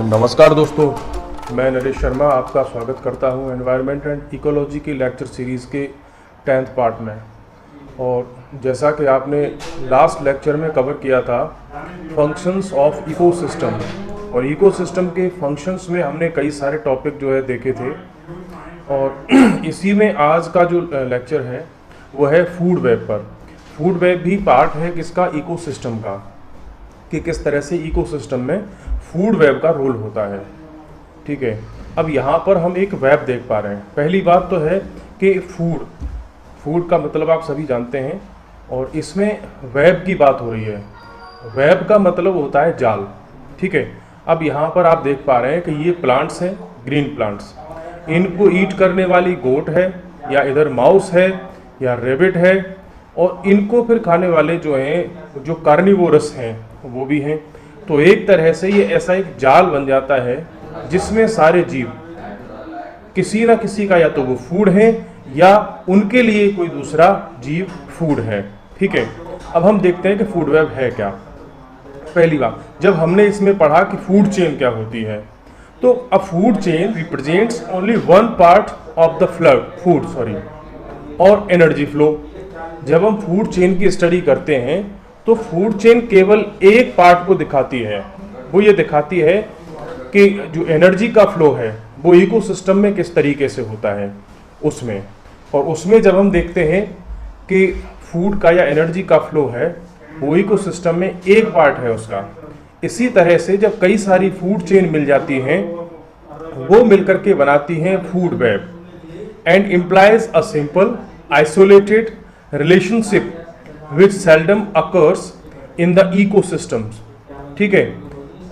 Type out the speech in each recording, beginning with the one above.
नमस्कार दोस्तों, मैं नरेश शर्मा आपका स्वागत करता हूं एनवायरनमेंट एंड इकोलॉजी की लेक्चर सीरीज़ के 10th पार्ट में। और जैसा कि आपने लास्ट लेक्चर में कवर किया था फंक्शंस ऑफ इकोसिस्टम, और इकोसिस्टम के फंक्शंस में हमने कई सारे टॉपिक जो है देखे थे। और इसी में आज का जो लेक्चर है वो है फूड वेब पर। फूड वेब भी पार्ट है किसका, इकोसिस्टम का, कि किस तरह से इकोसिस्टम में फूड वेब का रोल होता है। ठीक है, अब यहाँ पर हम एक वेब देख पा रहे हैं। पहली बात तो है कि फूड का मतलब आप सभी जानते हैं, और इसमें वेब की बात हो रही है। वेब का मतलब होता है जाल। ठीक है, अब यहाँ पर आप देख पा रहे हैं कि ये प्लांट्स हैं, ग्रीन प्लांट्स। इनको ईट करने वाली गोट है, या इधर माउस है, या रेबिट है, और इनको फिर खाने वाले जो हैं, जो कार्निवोरस हैं, वो भी हैं। तो एक तरह से ये ऐसा एक जाल बन जाता है जिसमें सारे जीव किसी ना किसी का या तो वो फूड है या उनके लिए कोई दूसरा जीव फूड है। ठीक है, अब हम देखते हैं कि फूड वेब है क्या। पहली बात, जब हमने इसमें पढ़ा कि फूड चेन क्या होती है, तो अ food chain represents only one part of the food और एनर्जी फ्लो। जब हम फूड चेन की स्टडी करते हैं तो फूड चेन केवल एक पार्ट को दिखाती है। वो ये दिखाती है कि जो एनर्जी का फ्लो है वो इकोसिस्टम में किस तरीके से होता है उसमें। और उसमें जब हम देखते हैं कि फूड का या एनर्जी का फ्लो है, वो इकोसिस्टम में एक पार्ट है उसका। इसी तरह से जब कई सारी फूड चेन मिल जाती हैं, वो मिलकर के बनाती हैं food web, and implies a simple isolated relationship which seldom occurs in the ecosystems। ठीक है,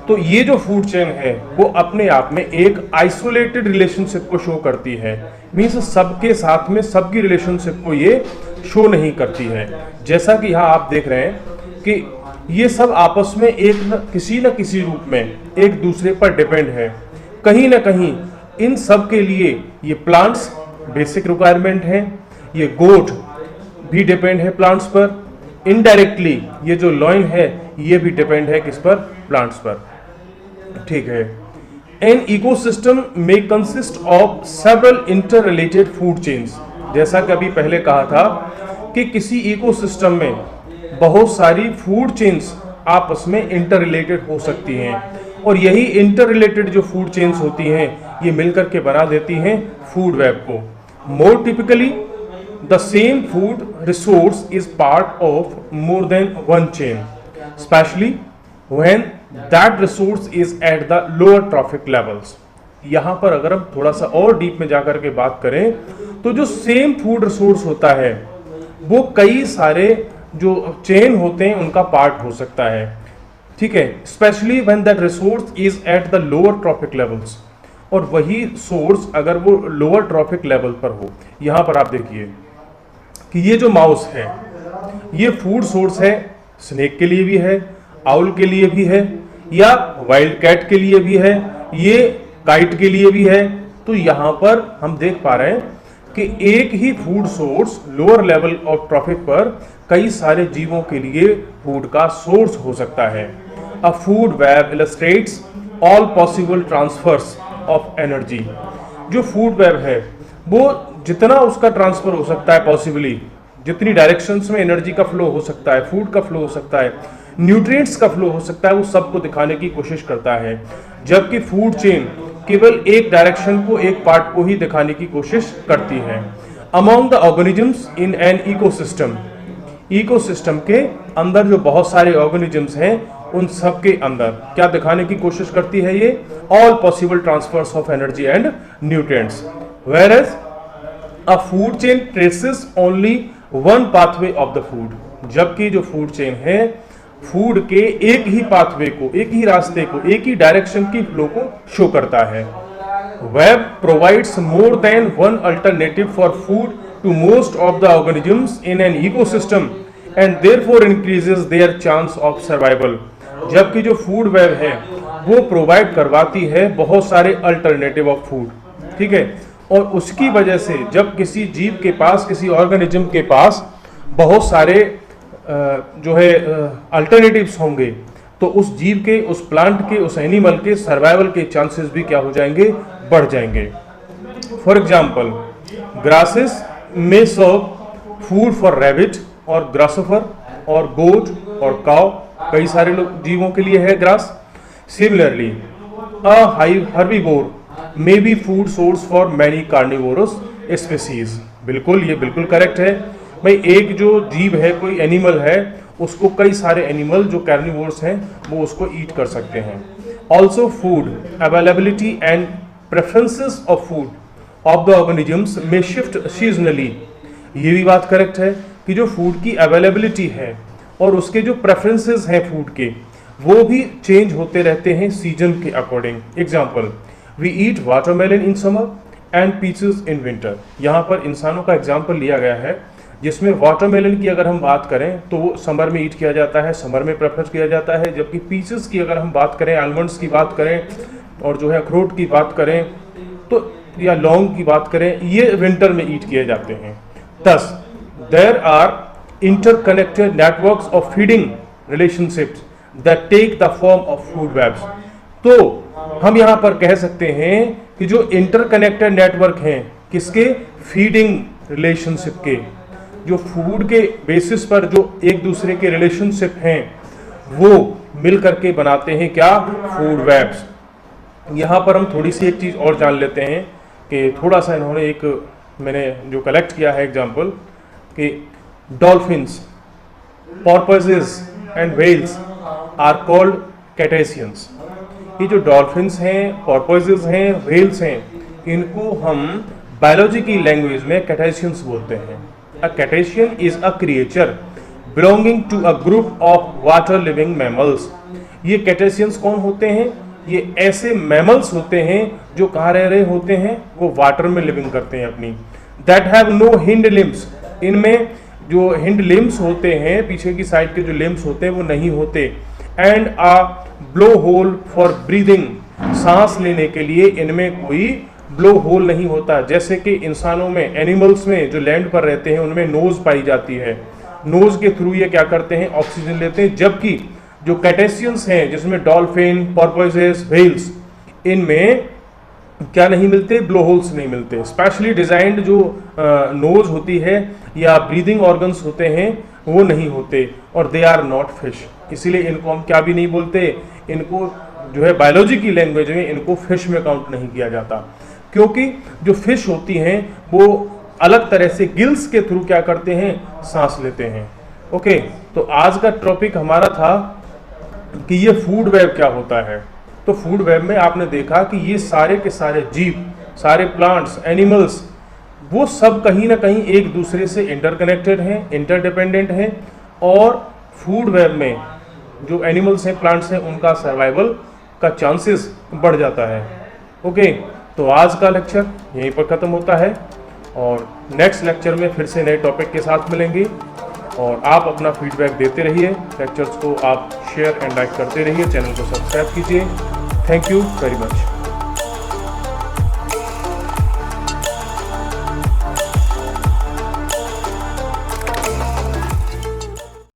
तो ये जो फूड चेन है वो अपने आप में एक आइसोलेटेड रिलेशनशिप को शो करती है। मीन्स सबके साथ में सबकी रिलेशनशिप को ये शो नहीं करती है। जैसा कि यहाँ आप देख रहे हैं कि ये सब आपस में किसी न किसी रूप में एक दूसरे पर डिपेंड है। कहीं ना कहीं इन सब के लिए ये प्लांट्स बेसिक रिक्वायरमेंट है, ये गोट भी डिपेंड है प्लांट्स पर। इनडायरेक्टली ये जो लॉइन है ये भी डिपेंड है किस पर, प्लांट्स पर। ठीक है, एन इकोसिस्टम में consist of several inter food chains. जैसा कि अभी पहले कहा था कि किसी इकोसिस्टम में बहुत सारी फूड चेन्स आपस में इंटर रिलेटेड हो सकती हैं, और यही इंटर रिलेटेड जो फूड चेन्स होती हैं ये मिलकर के बना देती हैं फूड वेब को। मोर typically the same food resource is part of more than one chain, especially when that resource is at the lower trophic levels। यहाँ पर अगर हम थोड़ा सा और डीप में जाकर के बात करें तो जो सेम फूड रिसोर्स होता है वो कई सारे जो चेन होते हैं उनका पार्ट हो सकता है। ठीक है, specially when that resource is at the lower trophic levels, और वही सोर्स अगर वो लोअर ट्रॉफिक लेवल पर हो। यहाँ पर आप देखिए कि ये जो माउस है ये फूड सोर्स है, स्नेक के लिए भी है, आउल के लिए भी है, या वाइल्ड कैट के लिए भी है, ये काइट के लिए भी है। तो यहाँ पर हम देख पा रहे हैं कि एक ही food source lower level of trophic पर कई सारे जीवों के लिए फूड का सोर्स हो सकता है। अ food web illustrates all possible transfers of energy. जो फूड वेब है वो जितना उसका ट्रांसफर हो सकता है पॉसिबली, जितनी डायरेक्शंस में एनर्जी का फ्लो हो सकता है, फूड का फ्लो हो सकता है, न्यूट्रिएंट्स का फ्लो हो सकता है, वो सबको दिखाने की कोशिश करता है। जबकि फूड चेन केवल एक डायरेक्शन को, एक पार्ट को ही दिखाने की कोशिश करती है। Among the organisms in an ecosystem के अंदर जो बहुत सारे ऑर्गेनिजम्स हैं उन सब के अंदर क्या दिखाने की कोशिश करती है ये, all possible transfers of energy and nutrients. Whereas a food chain traces only one pathway of the food। जबकि जो फूड चेन है फूड के एक ही पाथवे को, एक ही रास्ते को, एक ही डायरेक्शन की फ्लो को शो करता है। Web provides more than one alternative for food to most of the organisms in an ecosystem and therefore increases their chance of survival. जबकि जो फूड वेब है वो प्रोवाइड करवाती है बहुत सारे अल्टरनेटिव ऑफ फूड। ठीक है, और उसकी वजह से जब किसी जीव के पास, किसी ऑर्गेनिज्म के पास बहुत सारे जो है अल्टरनेटिव्स होंगे, तो उस जीव के, उस प्लांट के, उस एनिमल के सर्वाइवल के चांसेस भी क्या हो जाएंगे, बढ़ जाएंगे। फॉर एग्जाम्पल, ग्रासेस में सर्व फूड फॉर रैबिट और ग्रासोफर और गोट और काव, कई सारे जीवों के लिए है grass. Similarly a herbivore may be food source for many carnivorous species. बिल्कुल, ये बिल्कुल करेक्ट है भाई। एक जो जीव है, कोई एनिमल है, उसको कई सारे एनिमल जो कार्निवोर्स हैं वो उसको ईट कर सकते हैं। Also food availability and preferences of food of the organisms में शिफ्ट सीजनली। ये भी बात करेक्ट है कि जो फूड की अवेलेबिलिटी है और उसके जो प्रेफरेंसेस हैं फूड के, वो भी चेंज होते रहते हैं सीजन के according. Example, we eat watermelon in summer and peaches in winter. यहाँ पर इंसानों का एग्जाम्पल लिया गया है, जिसमें वाटरमेलन की अगर हम बात करें तो वो समर में ईट किया जाता है, समर में प्रेफर किया जाता है। जबकि पीचेस की अगर हम बात करें, आलमंड्स की बात करें और जो है अखरोट की बात करें तो, या लौंग की बात करें, ये विंटर में ईट किए जाते हैं। Thus, there are interconnected networks of feeding relationships that take the form of food webs. तो हम यहाँ पर कह सकते हैं कि जो इंटरकनेक्टेड नेटवर्क हैं, किसके, फीडिंग रिलेशनशिप के, जो फूड के बेसिस पर जो एक दूसरे के रिलेशनशिप हैं वो मिल करके बनाते हैं क्या, फूड वेब्स। यहाँ पर हम थोड़ी सी एक चीज़ और जान लेते हैं कि थोड़ा सा इन्होंने एक, मैंने जो कलेक्ट किया है एग्जाम्पल, कि dolphins, porpoises and whales are called cetaceans. ये जो डॉल्फिन्स हैं, पोर्पोइसेस हैं, व्हेल्स हैं, इनको हम बायोलॉजी की लैंग्वेज में कैटेशियंस बोलते हैं। A cetacean is a creature belonging to a group of water living mammals. ये कैटेशियंस कौन होते हैं, ये ऐसे मैमल्स होते हैं जो कहाँ रह रहे होते हैं, वो वाटर में लिविंग करते हैं अपनी। That have no hind limbs, इनमें जो हिंड लिम्स होते हैं, पीछे की साइड के जो लिम्स होते हैं वो नहीं होते। And a blow hole for breathing, सांस लेने के लिए इनमें कोई ब्लो होल नहीं होता। जैसे कि इंसानों में, एनिमल्स में जो लैंड पर रहते हैं उनमें नोज पाई जाती है, नोज के थ्रू ये क्या करते हैं, ऑक्सीजन लेते हैं। जबकि जो कैटेशियंस हैं, जिसमें डॉल्फिन, पोर्पोइसेस, व्हेल्स, इनमें क्या नहीं मिलते, ब्लो होल्स नहीं मिलते। स्पेशली डिजाइंड जो नोज होती है या ब्रीदिंग ऑर्गन्स होते हैं वो नहीं होते। और दे आर नॉट फिश, इसीलिए इनको हम क्या भी नहीं बोलते, इनको जो है बायोलॉजी की लैंग्वेज में इनको फिश में काउंट नहीं किया जाता। क्योंकि जो फिश होती हैं वो अलग तरह से गिल्स के थ्रू क्या करते हैं, सांस लेते हैं। ओके, तो आज का टॉपिक हमारा था कि ये फूड वेब क्या होता है। तो फूड वेब में आपने देखा कि ये सारे के सारे जीव, सारे प्लांट्स, एनिमल्स, वो सब कहीं ना कहीं एक दूसरे से इंटरकनेक्टेड हैं, इंटरडिपेंडेंट हैं। और फूड वेब में जो एनिमल्स हैं, प्लांट्स हैं, उनका सर्वाइवल का चांसेस बढ़ जाता है। ओके, तो आज का लेक्चर यहीं पर ख़त्म होता है और नेक्स्ट लेक्चर में फिर से नए टॉपिक के साथ मिलेंगे। और आप अपना फीडबैक देते रहिए, लेक्चर्स को आप शेयर एंड लाइक करते रहिए, चैनल को सब्सक्राइब कीजिए। Thank you very much.